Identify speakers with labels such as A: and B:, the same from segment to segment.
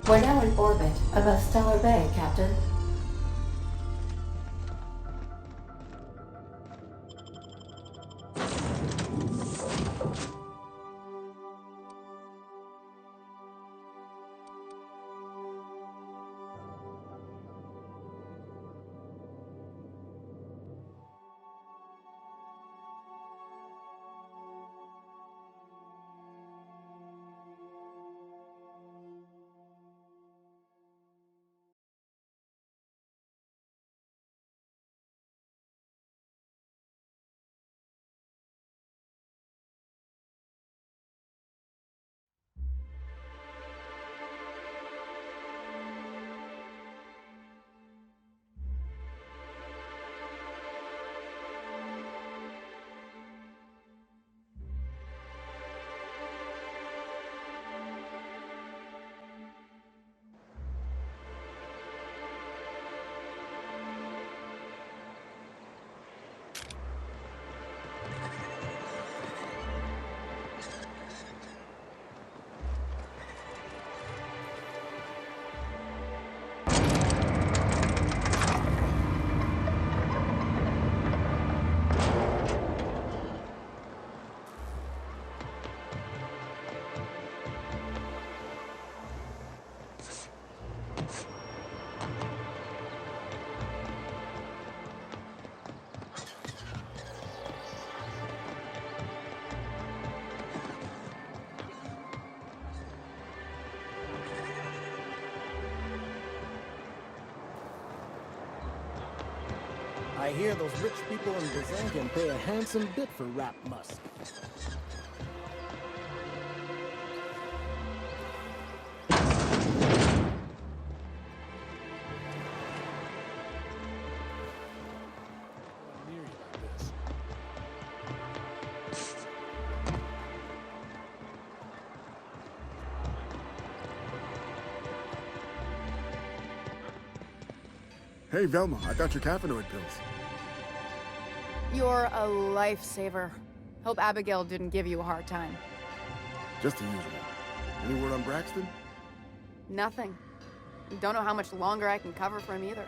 A: We're now in orbit above Stellar Bay, Captain.
B: I hear those rich people in Byzantium pay a handsome bit for rap musk.
C: Hey, Velma, I got your caffeinoid pills.
D: You're a lifesaver. Hope Abigail didn't give you a hard time.
C: Just the usual. Any word on Braxton?
D: Nothing. Don't know how much longer I can cover for him either.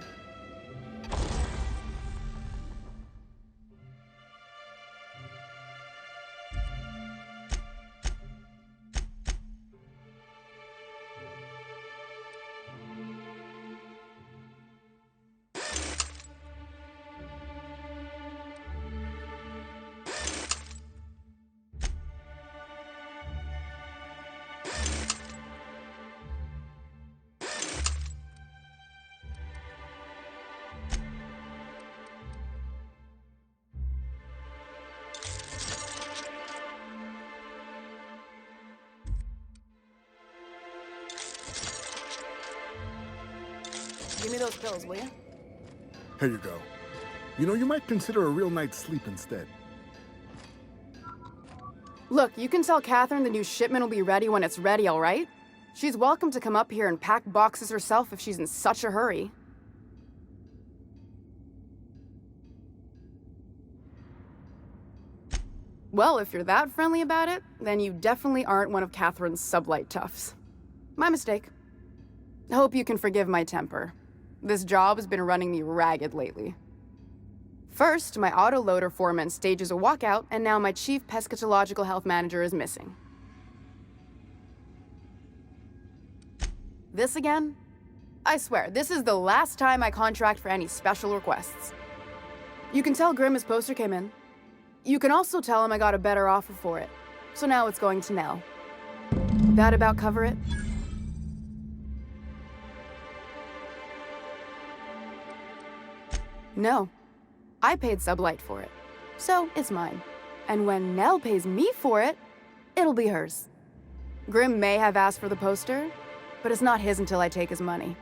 D: Give me those pills, will you?
C: Here you go. You know, you might consider a real night's sleep instead.
D: Look, you can tell Catherine the new shipment will be ready when it's ready, all right? She's welcome to come up here and pack boxes herself if she's in such a hurry. Well, if you're that friendly about it, then you definitely aren't one of Catherine's sublight toughs. My mistake. Hope you can forgive my temper. This job has been running me ragged lately. First, my autoloader foreman stages a walkout, and now my chief pescatological health manager is missing. This again? I swear, this is the last time I contract for any special requests. You can tell Grimm his poster came in. You can also tell him I got a better offer for it. So now it's going to Nell. That about cover it? No. I paid Sublight for it. So it's mine. And when Nell pays me for it, it'll be hers. Grimm may have asked for the poster, but it's not his until I take his money.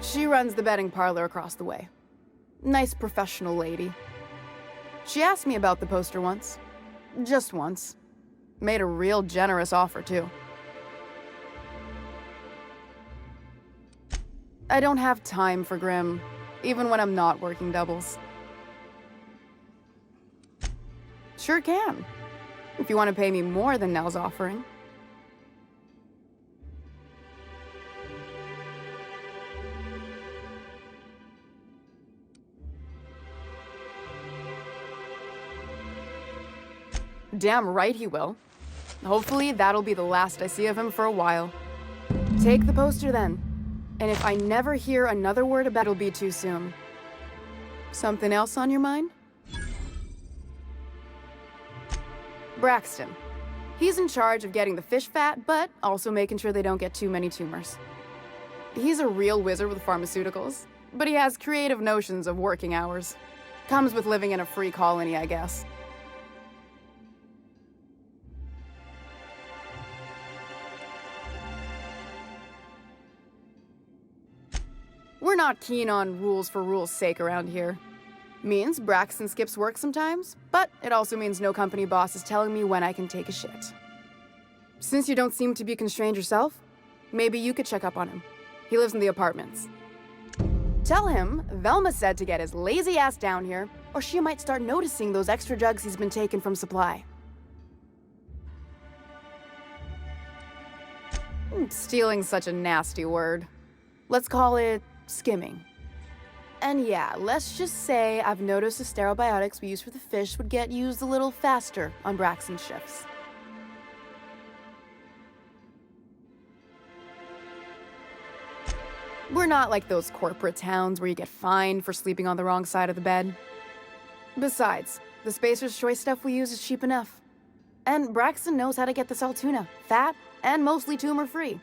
D: She runs the betting parlor across the way. Nice professional lady. She asked me about the poster once. Just once. Made a real generous offer, too. I don't have time for Grimm, even when I'm not working doubles. Sure can. If you want to pay me more than Nell's offering. Damn right he will. Hopefully that'll be the last I see of him for a while. Take the poster then. And if I never hear another word about it, it'll be too soon. Something else on your mind? Braxton. He's in charge of getting the fish fat, but also making sure they don't get too many tumors. He's a real wizard with pharmaceuticals, but he has creative notions of working hours. Comes with living in a free colony, I guess. We're not keen on rules for rules' sake around here. Means Braxton skips work sometimes, but it also means no company boss is telling me when I can take a shit. Since you don't seem to be constrained yourself, maybe you could check up on him. He lives in the apartments. Tell him Velma said to get his lazy ass down here, or she might start noticing those extra drugs he's been taking from supply. Stealing's such a nasty word. Let's call it skimming. And yeah, let's just say I've noticed the sterile biotics we use for the fish would get used a little faster on Braxton's shifts. We're not like those corporate towns where you get fined for sleeping on the wrong side of the bed. Besides, the Spacer's Choice stuff we use is cheap enough. And Braxton knows how to get this Altoona, fat and mostly tumor-free.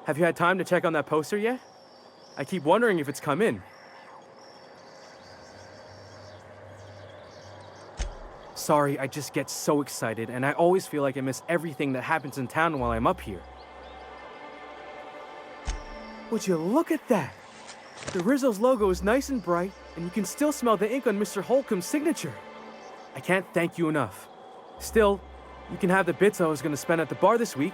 E: Have you had time to check on that poster yet? I keep wondering if it's come in. Sorry, I just get so excited, and I always feel like I miss everything that happens in town while I'm up here. Would you look at that? The Rizzo's logo is nice and bright, and you can still smell the ink on Mr. Holcomb's signature. I can't thank you enough. Still, you can have the bits I was going to spend at the bar this week.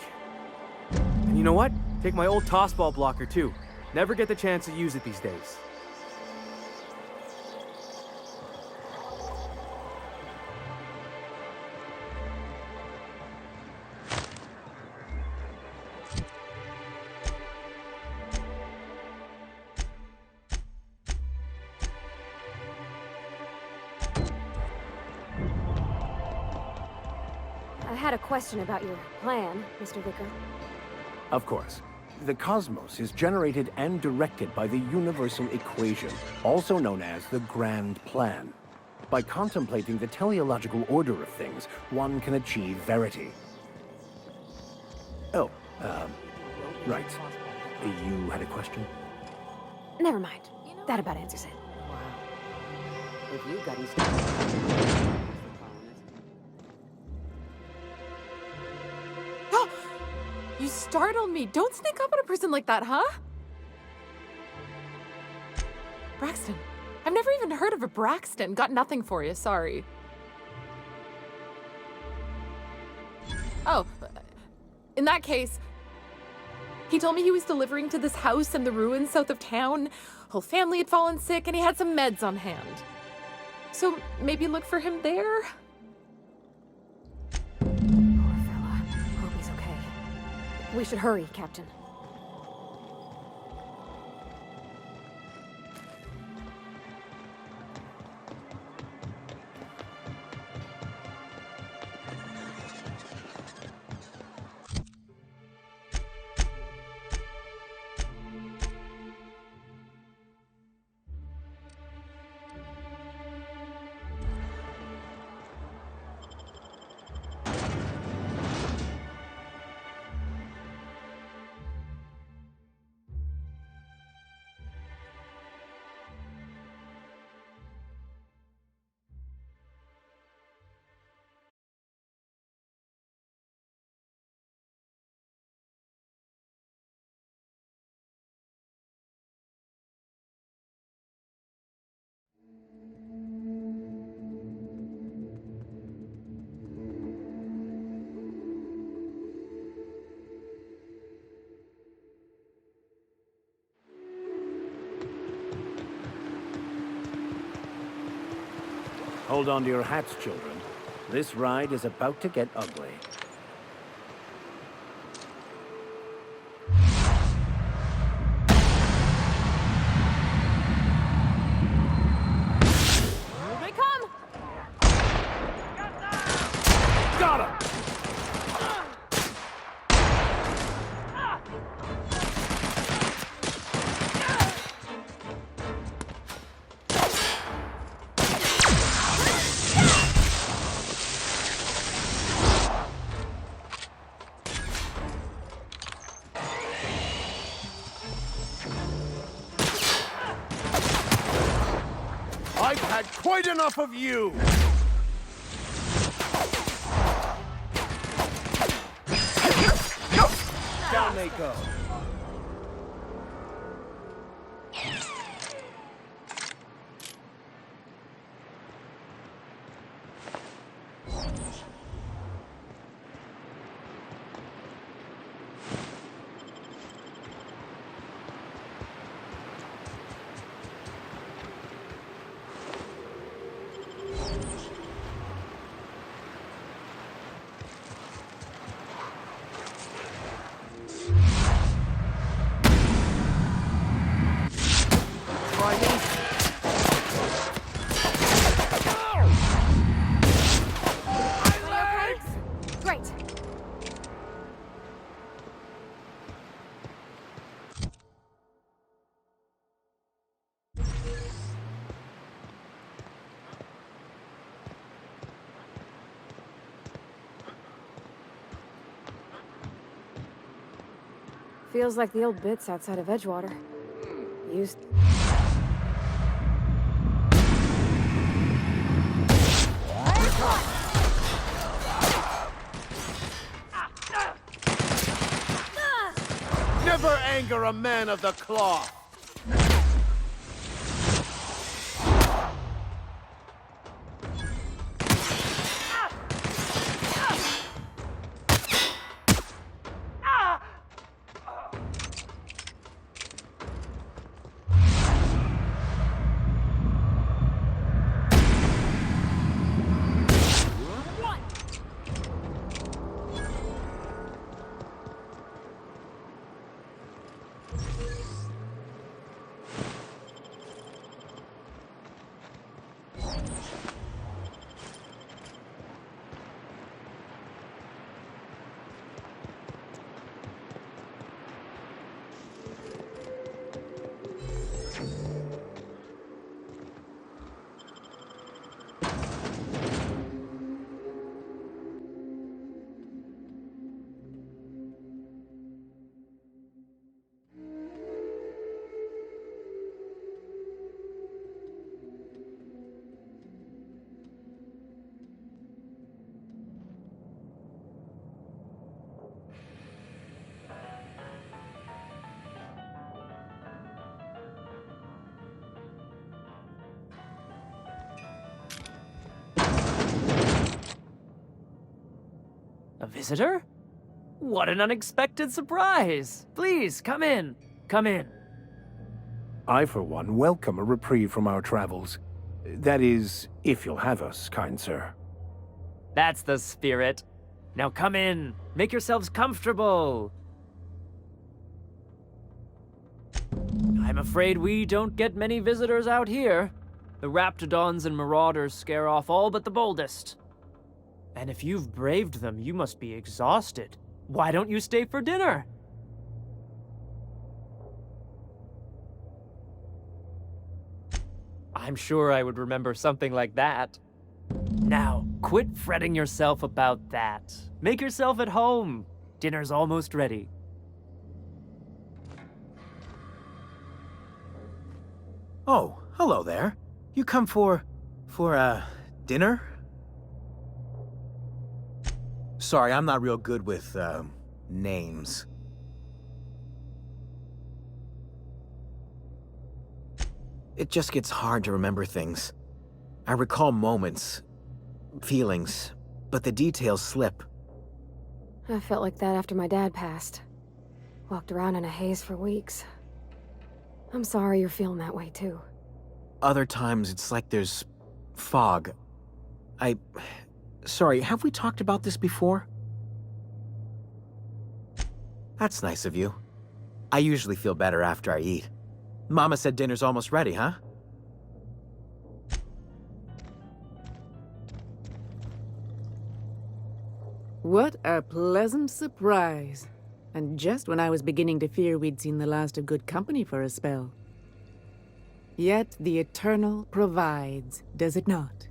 E: And you know what? Take my old tossball blocker, too. Never get the chance to use it these days.
F: I had a question about your plan, Mr. Vicker.
G: Of course. The cosmos is generated and directed by the universal equation, also known as the Grand Plan. By contemplating the teleological order of things, one can achieve verity. Oh, right. You had a question?
F: Never mind. That about answers it.
H: If you got any
I: You startled me. Don't sneak up on a person like that, huh? Braxton. I've never even heard of a Braxton. Got nothing for you, sorry. Oh, in that case, he told me he was delivering to this house in the ruins south of town. Whole family had fallen sick and he had some meds on hand. So maybe look for him there?
F: We should hurry, Captain.
G: Hold on to your hats, children. This ride is about to get ugly.
F: Here they come!
G: Got him! I've had quite enough of you!
B: Down they go.
F: Great. Feels like the old bits outside of Edgewater. Used.
G: Never anger a man of the cloth!
J: A visitor? What an unexpected surprise! Please, come in. Come in.
G: I, for one, welcome a reprieve from our travels. That is, if you'll have us, kind sir.
J: That's the spirit. Now come in. Make yourselves comfortable. I'm afraid we don't get many visitors out here. The Raptidons and Marauders scare off all but the boldest. And if you've braved them, you must be exhausted. Why don't you stay for dinner? I'm sure I would remember something like that. Now, quit fretting yourself about that. Make yourself at home. Dinner's almost ready.
K: Oh, hello there. You come for dinner? Sorry, I'm not real good with, names. It just gets hard to remember things. I recall moments, feelings, but the details slip.
F: I felt like that after my dad passed. Walked around in a haze for weeks. I'm sorry you're feeling that way, too.
K: Other times, it's like there's fog. Sorry, have we talked about this before? That's nice of you. I usually feel better after I eat. Mama said dinner's almost ready, huh?
H: What a pleasant surprise. And just when I was beginning to fear we'd seen the last of good company for a spell. Yet the Eternal provides, does it not?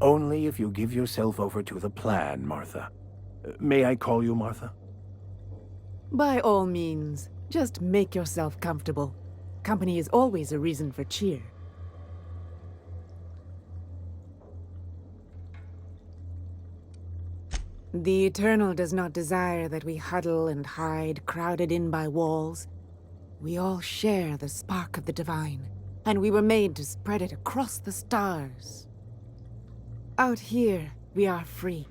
G: Only if you give yourself over to the plan, Martha. May I call you Martha?
H: By all means, just make yourself comfortable. Company is always a reason for cheer. The Eternal does not desire that we huddle and hide, crowded in by walls. We all share the spark of the divine, and we were made to spread it across the stars. Out here, we are free.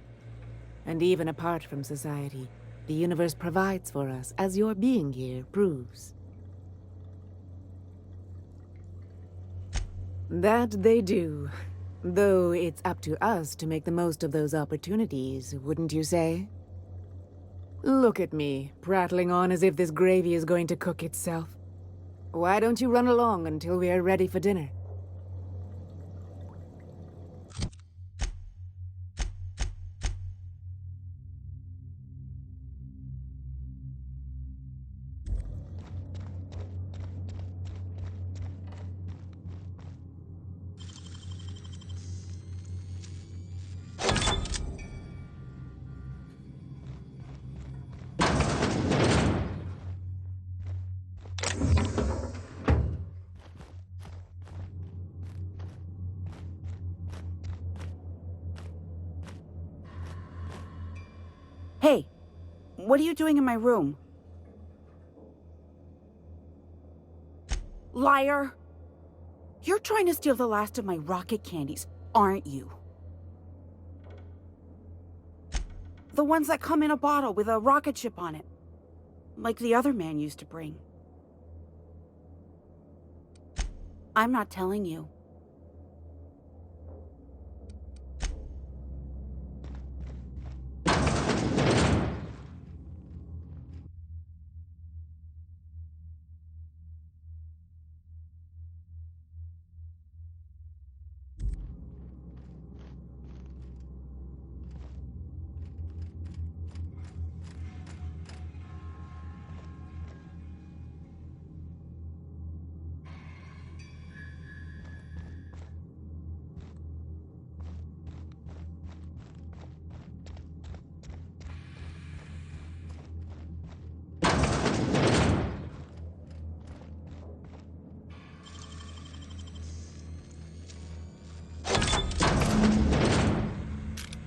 H: And even apart from society, the universe provides for us, as your being here proves. That they do. Though it's up to us to make the most of those opportunities, wouldn't you say? Look at me, prattling on as if this gravy is going to cook itself. Why don't you run along until we are ready for dinner?
L: Hey, what are you doing in my room? Liar! You're trying to steal the last of my rocket candies, aren't you? The ones that come in a bottle with a rocket ship on it. Like the other man used to bring. I'm not telling you.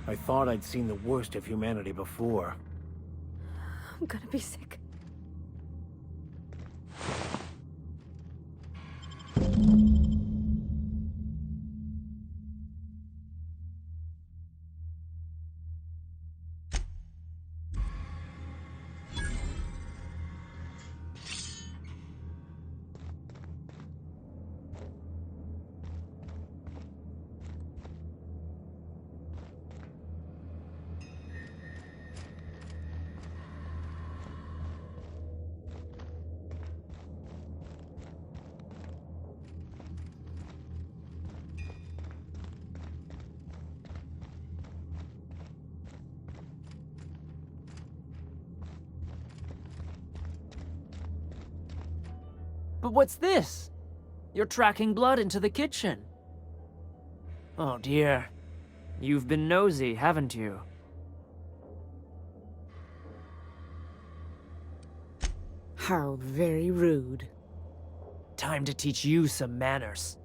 G: I thought I'd seen the worst of humanity before.
F: I'm gonna be sick.
J: But what's this? You're tracking blood into the kitchen. Oh dear. You've been nosy, haven't you?
H: How very rude.
J: Time to teach you some manners.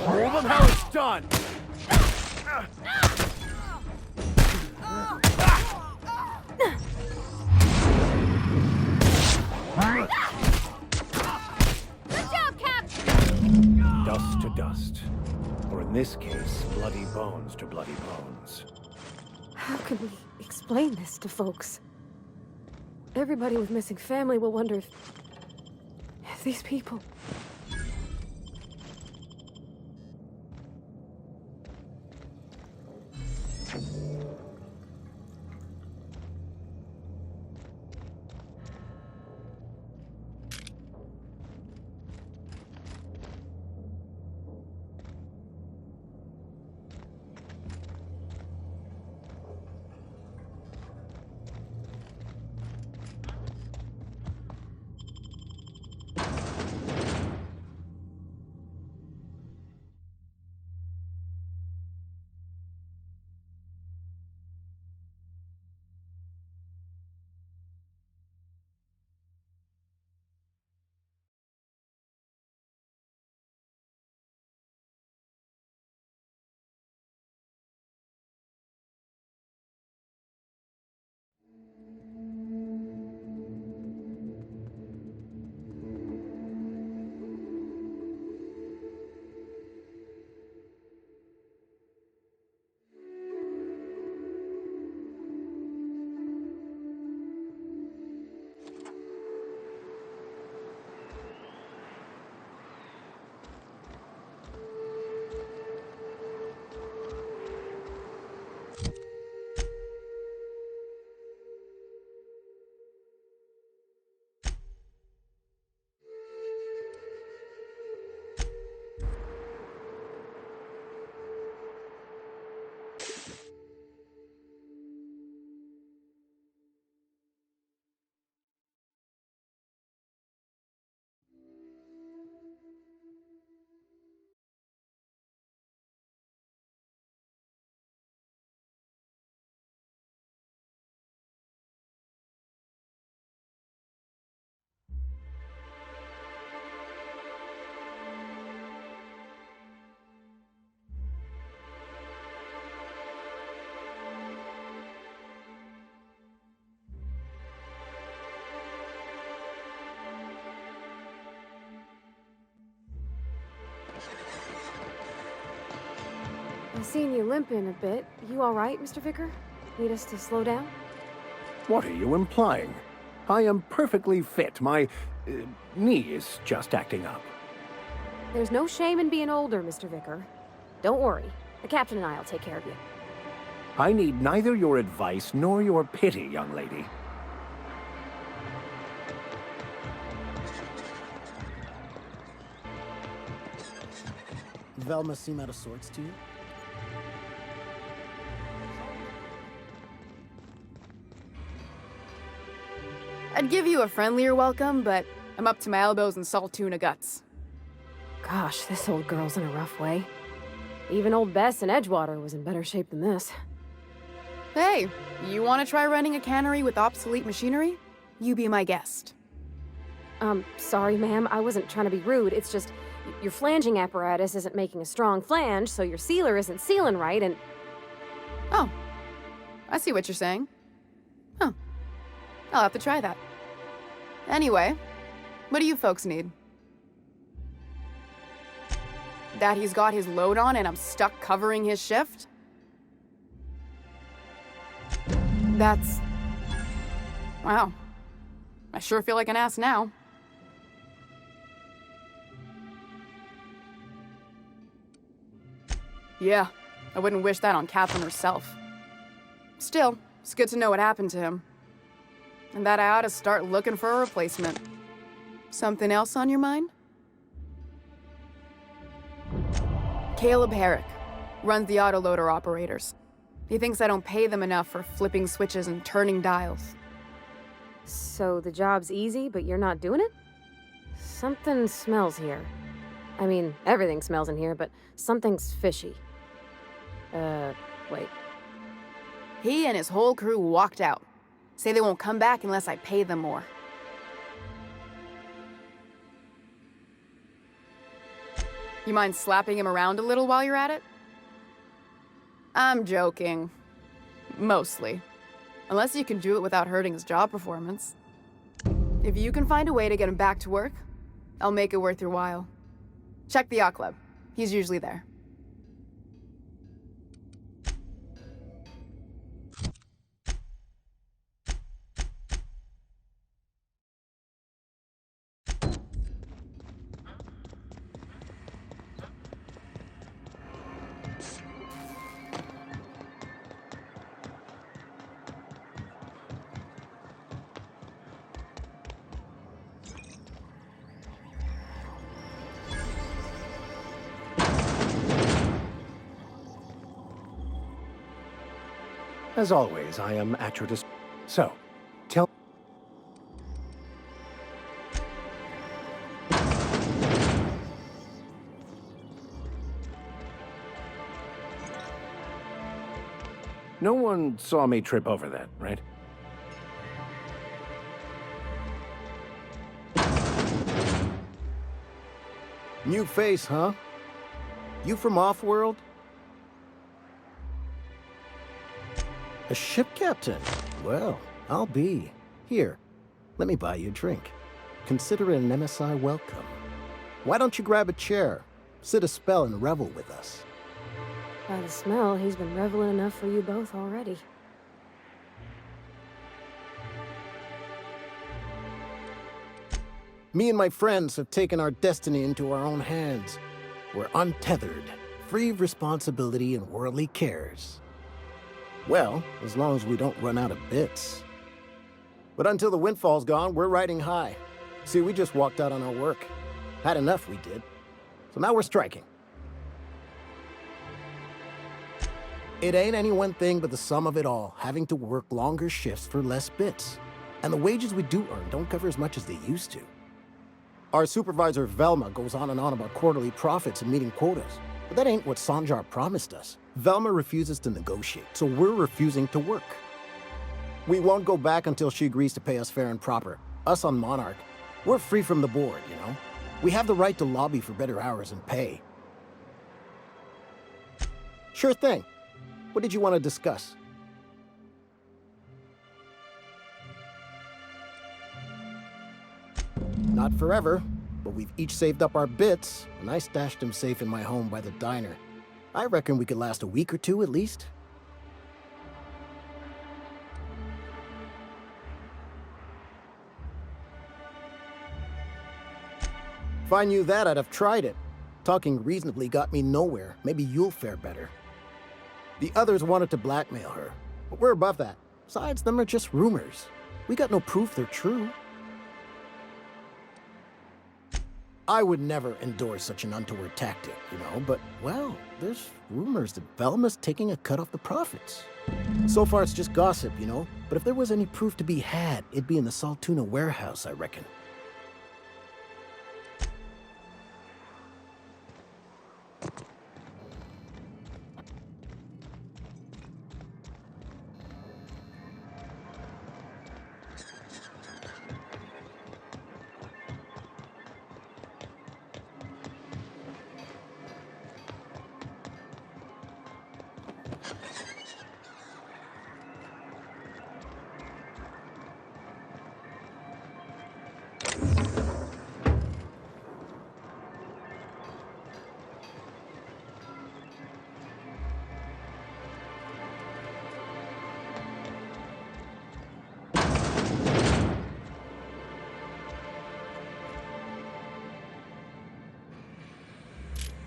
G: Hold them how it's done!
F: Good job, Cap!
G: Dust to dust. Or in this case, bloody bones to bloody bones.
F: How can we explain this to folks? Everybody with missing family will wonder if these people... I've seen you limping a bit. You all right, Mr. Vicar? Need us to slow down?
G: What are you implying? I am perfectly fit. My knee is just acting up.
F: There's no shame in being older, Mr. Vicar. Don't worry. The captain and I'll take care of you.
G: I need neither your advice nor your pity, young lady.
B: Velma seem out of sorts to you?
D: I'd give you a friendlier welcome, but I'm up to my elbows in salt tuna guts.
F: Gosh, this old girl's in a rough way. Even old Bess in Edgewater was in better shape than this.
D: Hey, you want to try running a cannery with obsolete machinery? You be my guest.
F: Sorry, ma'am. I wasn't trying to be rude. It's just, your flanging apparatus isn't making a strong flange, so your sealer isn't sealing right, and...
D: Oh, I see what you're saying. Huh. I'll have to try that. Anyway, what do you folks need? That he's got his load on and I'm stuck covering his shift? That's... Wow. I sure feel like an ass now. Yeah, I wouldn't wish that on Catherine herself. Still, it's good to know what happened to him. And that I ought to start looking for a replacement. Something else on your mind? Caleb Herrick runs the autoloader operators. He thinks I don't pay them enough for flipping switches and turning dials.
F: So the job's easy, but you're not doing it? Something smells here. I mean, everything smells in here, but something's fishy. Wait.
D: He and his whole crew walked out. Say they won't come back unless I pay them more. You mind slapping him around a little while you're at it? I'm joking. Mostly. Unless you can do it without hurting his job performance. If you can find a way to get him back to work, I'll make it worth your while. Check the yacht club. He's usually there.
G: As always, I am at your disposal. So, tell... No one saw me trip over that, right?
B: New face, huh? You from Offworld? A ship captain? Well, I'll be. Here, let me buy you a drink. Consider it an MSI welcome. Why don't you grab a chair, sit a spell and revel with us?
F: By the smell, he's been reveling enough for you both already.
B: Me and my friends have taken our destiny into our own hands. We're untethered, free of responsibility and worldly cares. Well, as long as we don't run out of bits. But until the windfall's gone, we're riding high. See, we just walked out on our work. Had enough, we did. So now we're striking. It ain't any one thing but the sum of it all, having to work longer shifts for less bits. And the wages we do earn don't cover as much as they used to. Our supervisor Velma goes on and on about quarterly profits and meeting quotas. But that ain't what Sanjar promised us. Velma refuses to negotiate, so we're refusing to work. We won't go back until she agrees to pay us fair and proper. Us on Monarch. We're free from the board, you know? We have the right to lobby for better hours and pay. Sure thing. What did you want to discuss? Not forever, but we've each saved up our bits, and I stashed them safe in my home by the diner. I reckon we could last a week or two at least. If I knew that, I'd have tried it. Talking reasonably got me nowhere. Maybe you'll fare better. The others wanted to blackmail her, but we're above that. Besides, them are just rumors. We got no proof they're true. I would never endorse such an untoward tactic, you know, but, well, there's rumors that Velma's taking a cut off the profits. So far, it's just gossip, you know, but if there was any proof to be had, it'd be in the Saltuna warehouse, I reckon.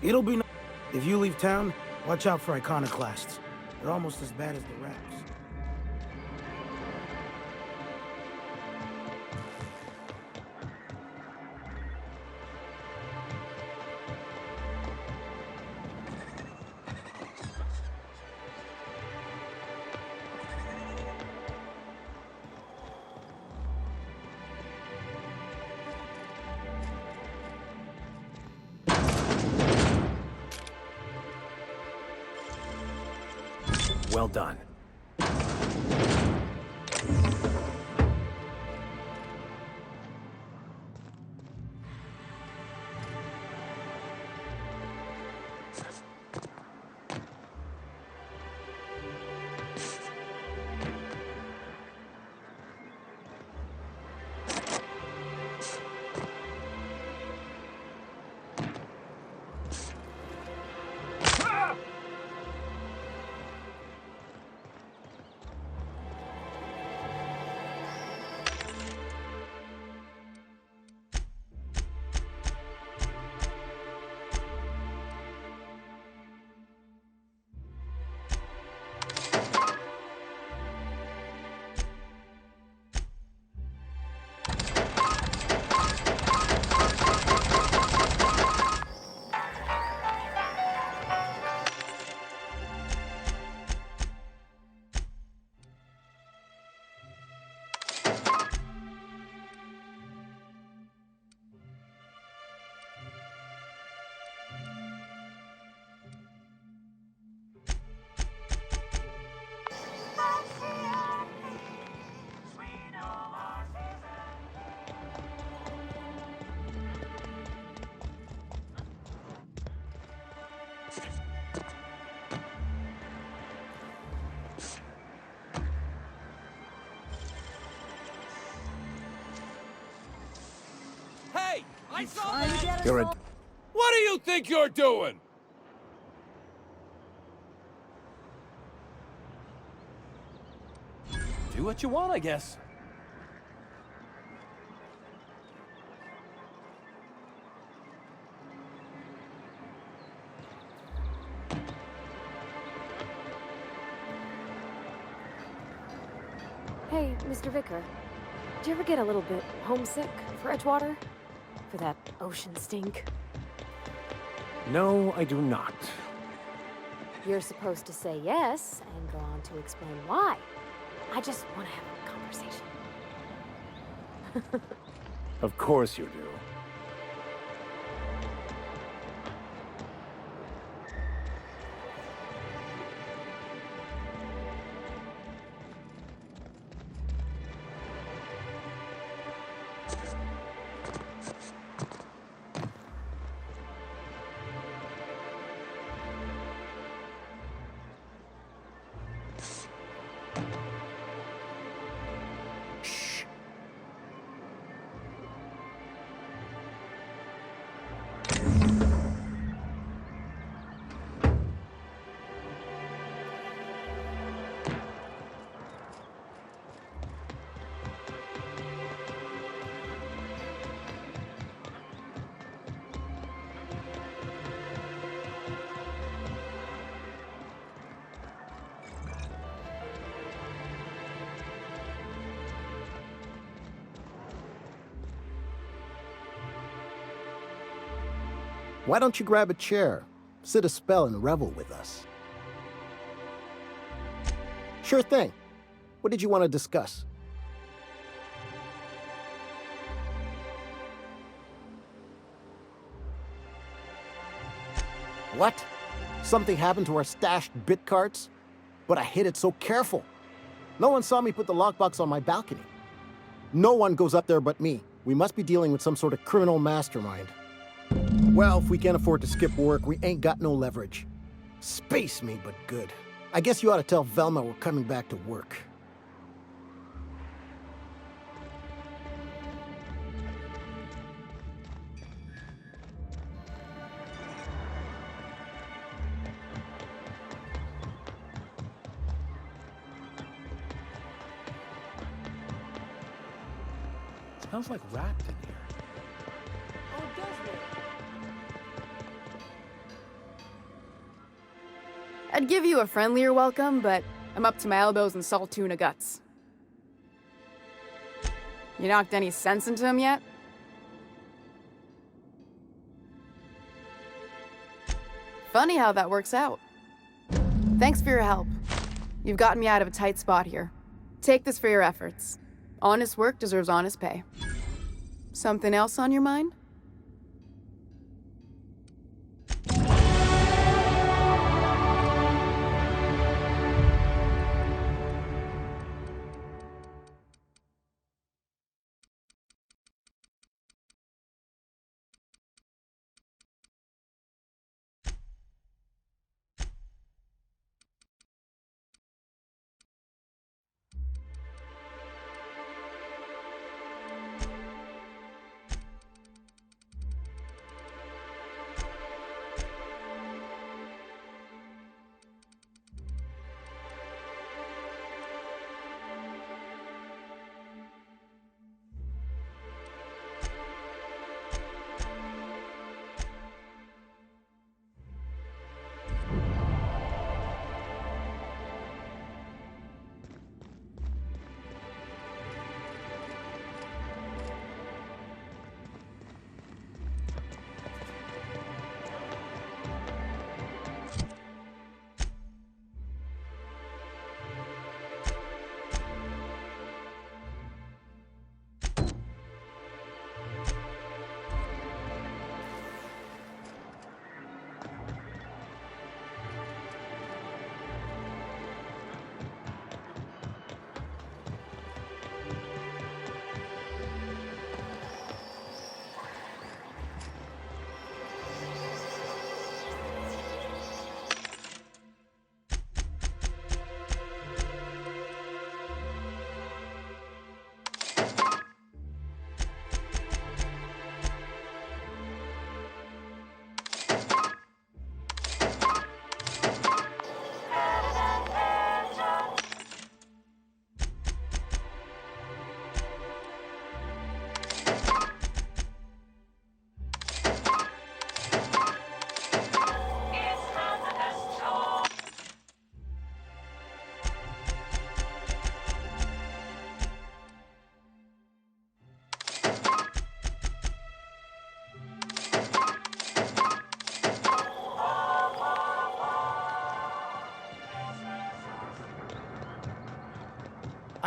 M: It'll be if you leave town, watch out for iconoclasts. They're almost as bad as the rats.
G: Well done. You're a...
N: What do you think you're doing? Do what you want, I guess.
F: Hey, Mr. Vicar. Do you ever get a little bit homesick for Edgewater? For that ocean stink?
G: No, I do not.
F: You're supposed to say yes and go on to explain why. I just want to have a conversation.
G: Of course you do.
B: Why don't you grab a chair, sit a spell, and revel with us? Sure thing. What did you want to discuss? What? Something happened to our stashed bit carts? But I hid it so careful. No one saw me put the lockbox on my balcony. No one goes up there but me. We must be dealing with some sort of criminal mastermind. Well, if we can't afford to skip work, we ain't got no leverage. Space me, but good. I guess you ought to tell Velma we're coming back to work.
N: Smells like wrapped in here.
D: I'd give you a friendlier welcome, but I'm up to my elbows in salt tuna guts. You knocked any sense into him yet? Funny how that works out. Thanks for your help. You've gotten me out of a tight spot here. Take this for your efforts. Honest work deserves honest pay. Something else on your mind?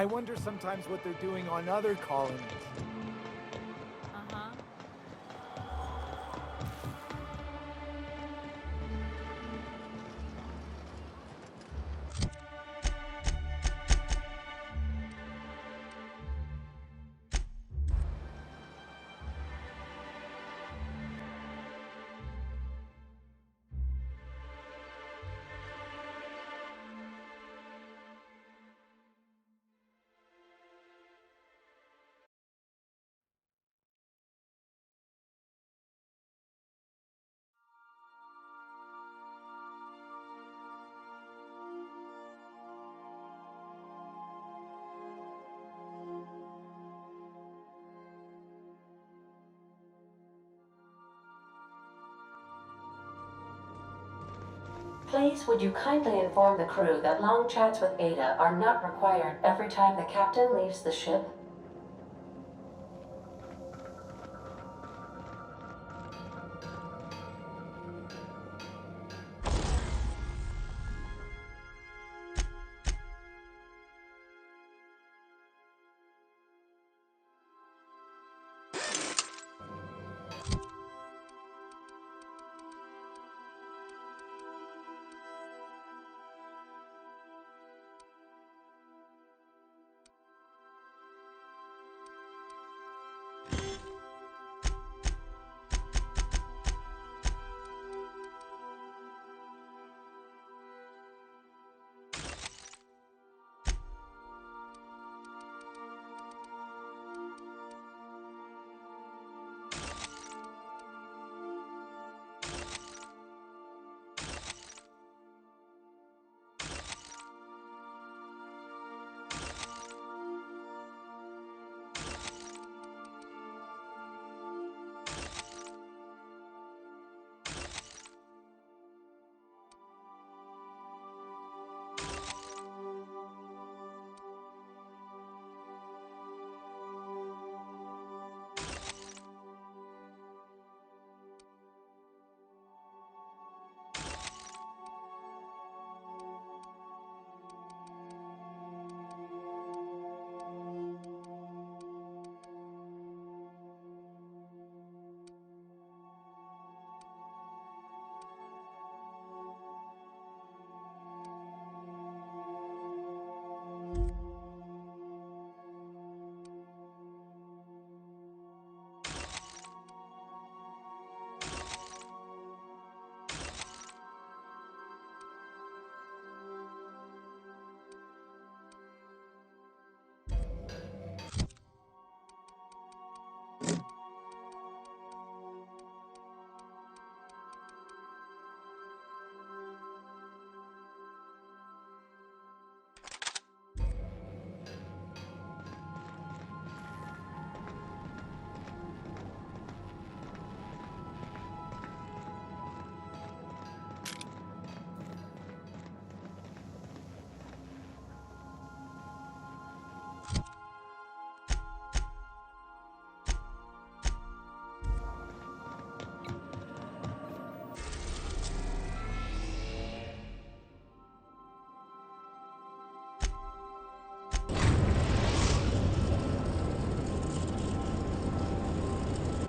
O: I wonder sometimes what they're doing on other colonies.
I: Uh-huh.
A: Please, would you kindly inform the crew that long chats with Ada are not required every time the captain leaves the ship?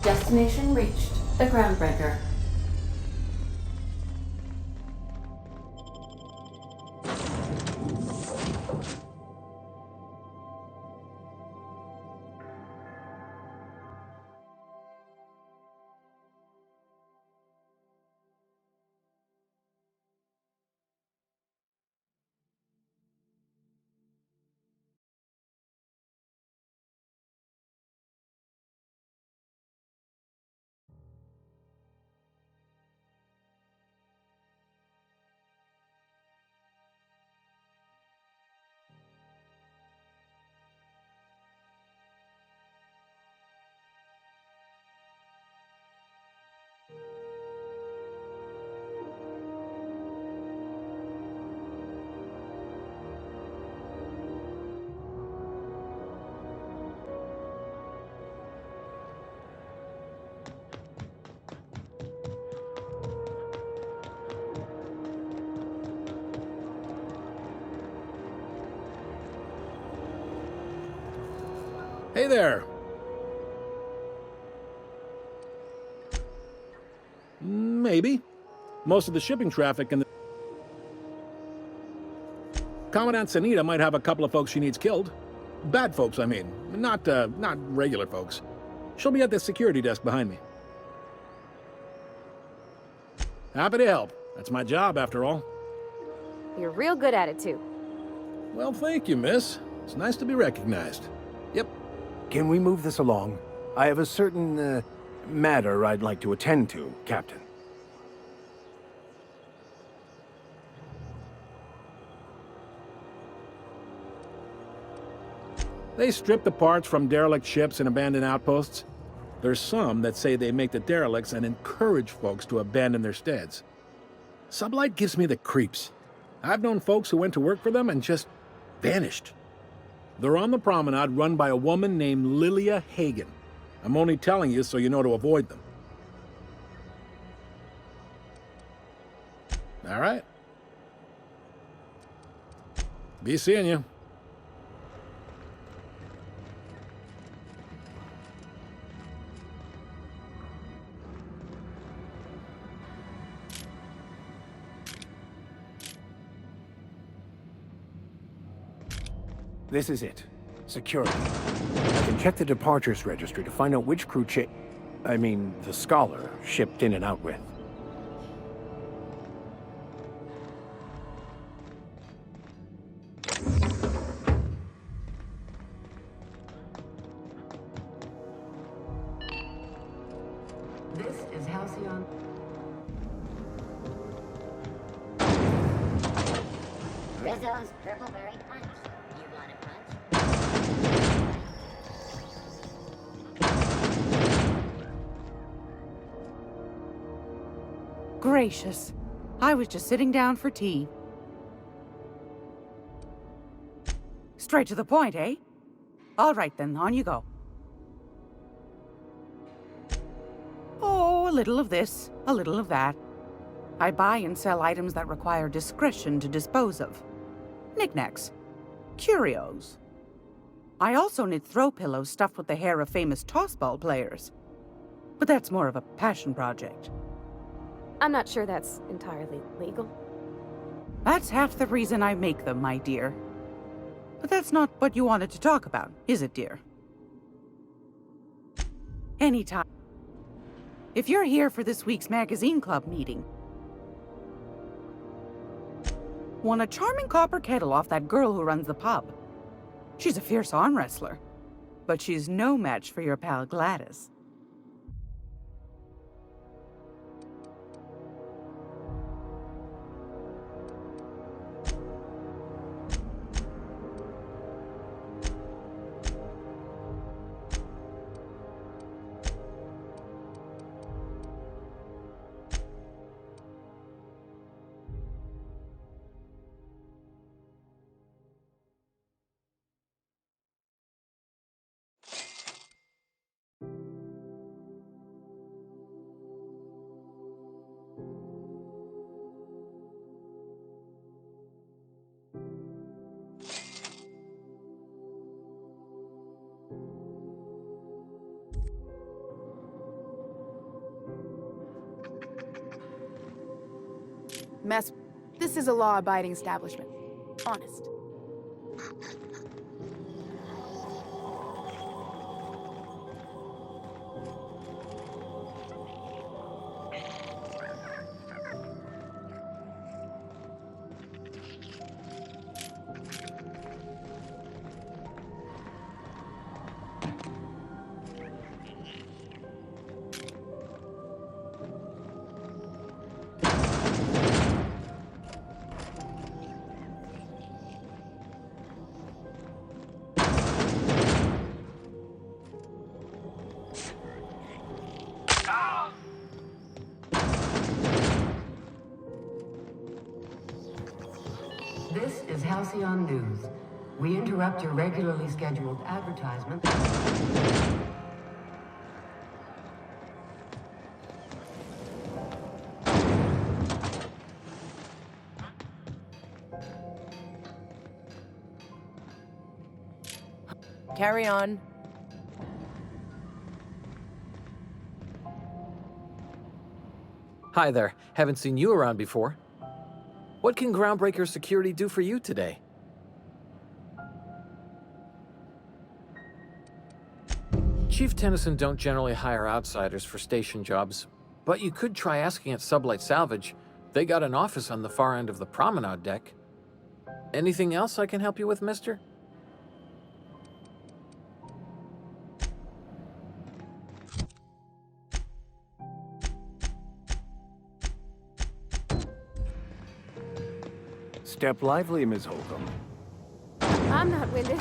A: Destination reached. The Groundbreaker.
P: Hey there. Maybe. Most of the shipping traffic in the... Commandant Sanita might have a couple of folks she needs killed. Bad folks, I mean. Not regular folks. She'll be at the security desk behind me. Happy to help. That's my job, after all.
F: You're real good at it, too.
P: Well, thank you, miss. It's nice to be recognized. Yep.
G: Can we move this along? I have a certain, matter I'd like to attend to, Captain.
P: They strip the parts from derelict ships and abandoned outposts. There's some that say they make the derelicts and encourage folks to abandon their steads. Sublight gives me the creeps. I've known folks who went to work for them and just vanished. They're on the promenade run by a woman named Lilia Hagen. I'm only telling you so you know to avoid them. All right. Be seeing you.
G: This is it. Security. I can check the departures registry to find out which crew the Scholar shipped in and out with.
Q: This is Halcyon.
R: Rizzo's Purpleberry Punch. You want a punch?
L: Gracious. I was just sitting down for tea. Straight to the point, eh? All right then, on you go. Oh, a little of this, a little of that. I buy and sell items that require discretion to dispose of. Knickknacks. Curios. I also knit throw pillows stuffed with the hair of famous tossball players. But that's more of a passion project.
F: I'm not sure that's entirely legal.
L: That's half the reason I make them, my dear. But that's not what you wanted to talk about, is it, dear? Anytime. If you're here for this week's magazine club meeting, won a charming copper kettle off that girl who runs the pub. She's a fierce arm wrestler, but she's no match for your pal Gladys.
D: Mess. This is a law-abiding establishment. Honest.
Q: This is Halcyon News. We interrupt your regularly scheduled advertisement.
S: Carry on.
K: Hi there. Haven't seen you around before. What can Groundbreaker Security do for you today? Chief Tennyson don't generally hire outsiders for station jobs, but you could try asking at Sublight Salvage. They got an office on the far end of the promenade deck. Anything else I can help you with, mister?
G: Step lively, Ms. Holcomb.
F: I'm not winded.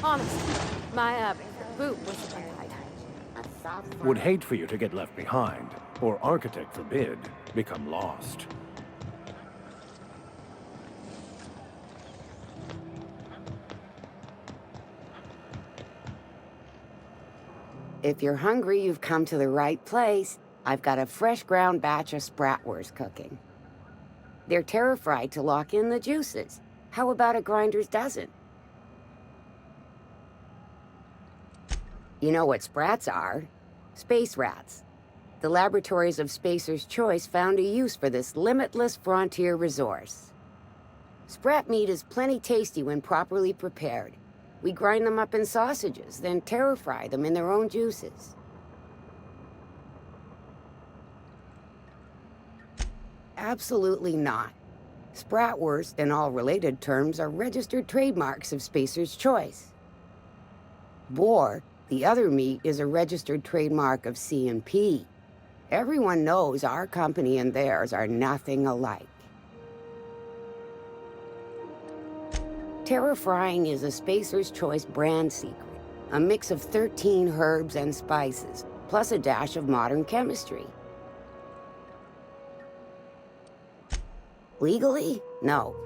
F: Honest. My boot was untied.
G: Would hate for you to get left behind, or architect forbid, become lost.
S: If you're hungry, you've come to the right place. I've got a fresh ground batch of spratwurst cooking. They're terra-fried to lock in the juices. How about a grinder's dozen? You know what sprats are? Space rats. The laboratories of Spacer's Choice found a use for this limitless frontier resource. Sprat meat is plenty tasty when properly prepared. We grind them up in sausages, then terra-fry them in their own juices. Absolutely not. Spratwurst and all related terms are registered trademarks of Spacer's Choice. Boar, the other meat, is a registered trademark of C&P. Everyone knows our company and theirs are nothing alike. Terra-frying is a Spacer's Choice brand secret, a mix of 13 herbs and spices, plus a dash of modern chemistry. Legally? No.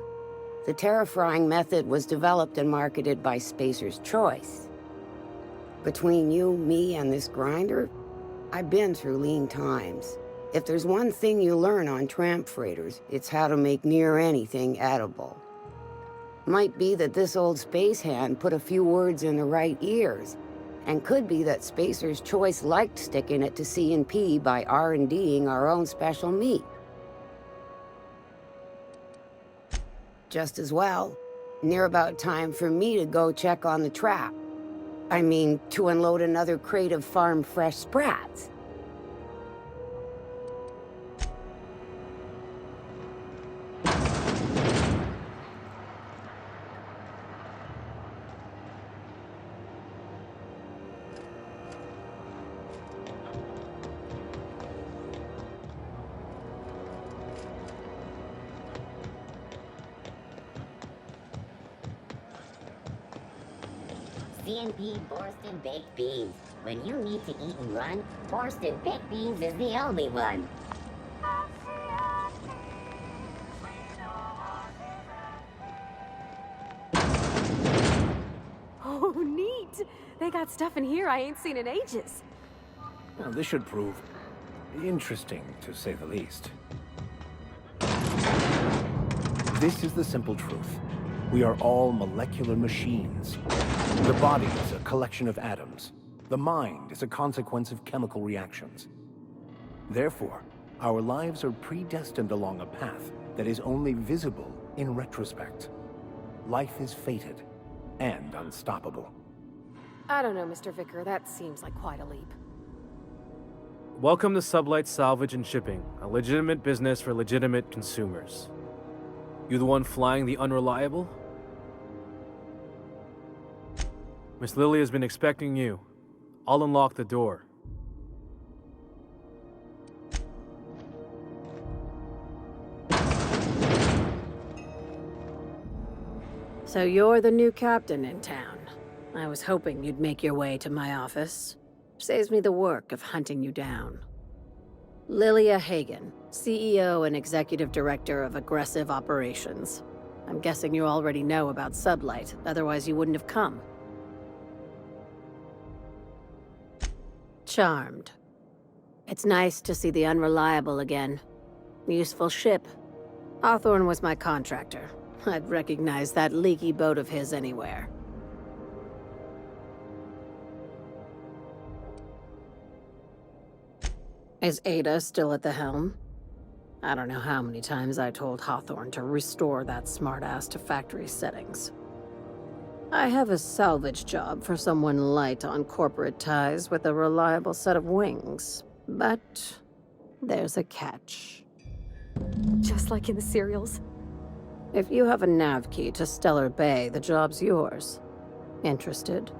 S: The terra-frying method was developed and marketed by Spacer's Choice. Between you, me, and this grinder, I've been through lean times. If there's one thing you learn on tramp freighters, it's how to make near anything edible. Might be that this old space hand put a few words in the right ears, and could be that Spacer's Choice liked sticking it to C&P by R&Ding our own special meat. Just as well, near about time for me to go check on the trap. I mean, to unload another crate of farm-fresh sprats.
R: C&P Borsted Baked Beans. When you need to eat and run, Borsted Baked Beans is the only one.
F: Oh, neat! They got stuff in here I ain't seen in ages.
G: Well, this should prove interesting, to say the least. This is the simple truth. We are all molecular machines. The body is a collection of atoms. The mind is a consequence of chemical reactions. Therefore, our lives are predestined along a path that is only visible in retrospect. Life is fated and unstoppable.
F: I don't know, Mr. Vicker. That seems like quite a leap.
E: Welcome to Sublight Salvage and Shipping, a legitimate business for legitimate consumers. You the one flying the Unreliable? Miss Lily has been expecting you. I'll unlock the door.
T: So you're the new captain in town. I was hoping you'd make your way to my office. Saves me the work of hunting you down. Lilia Hagen, CEO and Executive Director of Aggressive Operations. I'm guessing you already know about Sublight, otherwise you wouldn't have come. Charmed. It's nice to see the Unreliable again. Useful ship. Hawthorne was my contractor. I'd recognize that leaky boat of his anywhere. Is Ada still at the helm? I don't know how many times I told Hawthorne to restore that smartass to factory settings. I have a salvage job for someone light on corporate ties with a reliable set of wings. But there's a catch.
F: Just like in the serials.
T: If you have a nav key to Stellar Bay, the job's yours. Interested?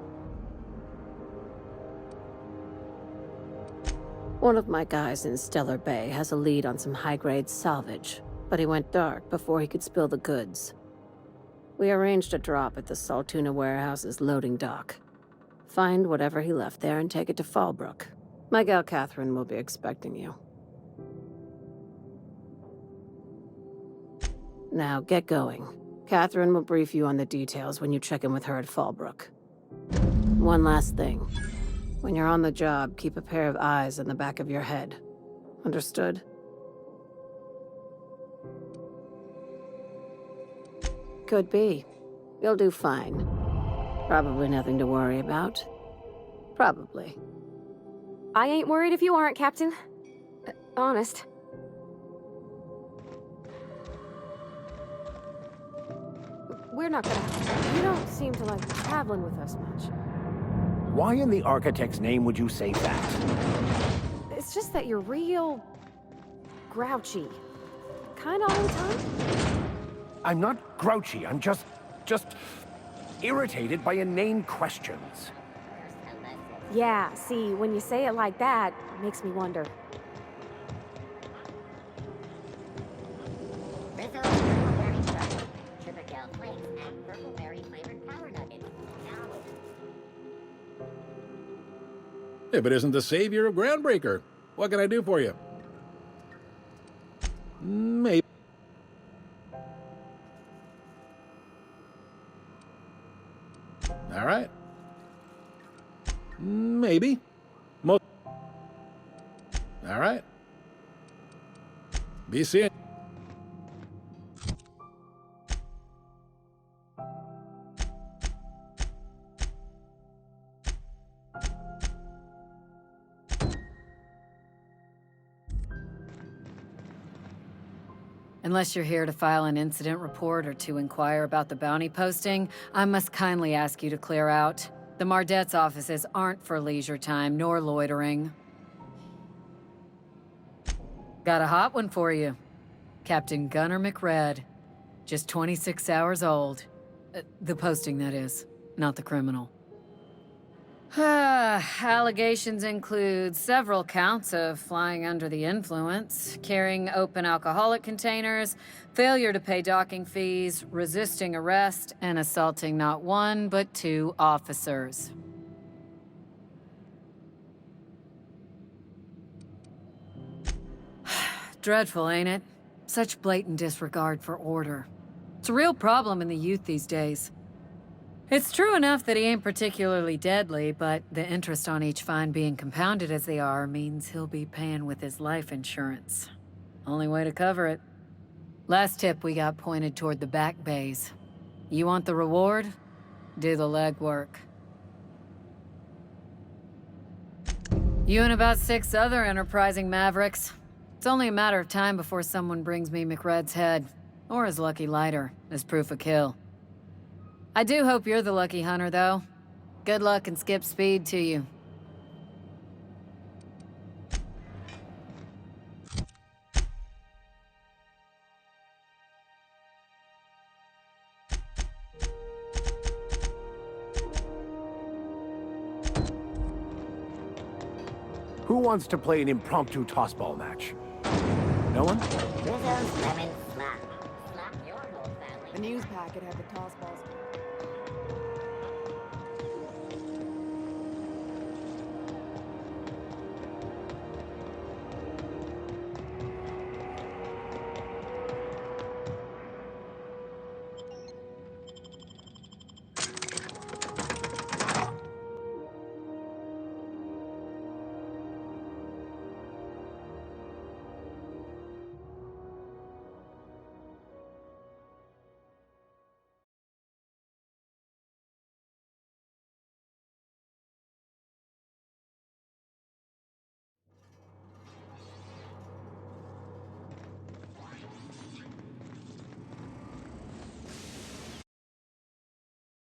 T: One of my guys in Stellar Bay has a lead on some high-grade salvage, but he went dark before he could spill the goods. We arranged a drop at the Saltuna warehouse's loading dock. Find whatever he left there and take it to Fallbrook. My gal Catherine will be expecting you. Now, get going. Catherine will brief you on the details when you check in with her at Fallbrook. One last thing. When you're on the job, keep a pair of eyes in the back of your head. Understood? Could be. You'll do fine. Probably nothing to worry about. Probably.
F: I ain't worried if you aren't, Captain. Honest. We're not gonna... You don't seem to like traveling with us much.
G: Why in the architect's name would you say that?
F: It's just that you're real... grouchy. Kinda all the time.
G: I'm not grouchy, I'm just irritated by inane questions.
F: Yeah, see, when you say it like that, it makes me wonder.
P: If it isn't the savior of Groundbreaker, what can I do for you? Maybe. All right. Maybe. All right. Be seeing.
U: Unless you're here to file an incident report or to inquire about the bounty posting, I must kindly ask you to clear out. The Mardet's offices aren't for leisure time nor loitering. Got a hot one for you. Captain Gunnar McRed. Just 26 hours old. The posting, that is, not the criminal. Allegations include several counts of flying under the influence, carrying open alcoholic containers, failure to pay docking fees, resisting arrest, and assaulting not one but 2 officers. Dreadful, ain't it? Such blatant disregard for order. It's a real problem in the youth these days. It's true enough that he ain't particularly deadly, but the interest on each fine being compounded as they are means he'll be paying with his life insurance. Only way to cover it. Last tip we got pointed toward the back bays. You want the reward? Do the legwork. You and about 6 other enterprising mavericks. It's only a matter of time before someone brings me McRed's head, or his lucky lighter, as proof of kill. I do hope you're the lucky hunter, though. Good luck and skip speed to you.
G: Who wants to play an impromptu tossball match? No one?
R: Rizzo's lemon slap. Slap your whole family.
D: The news packet had the toss balls.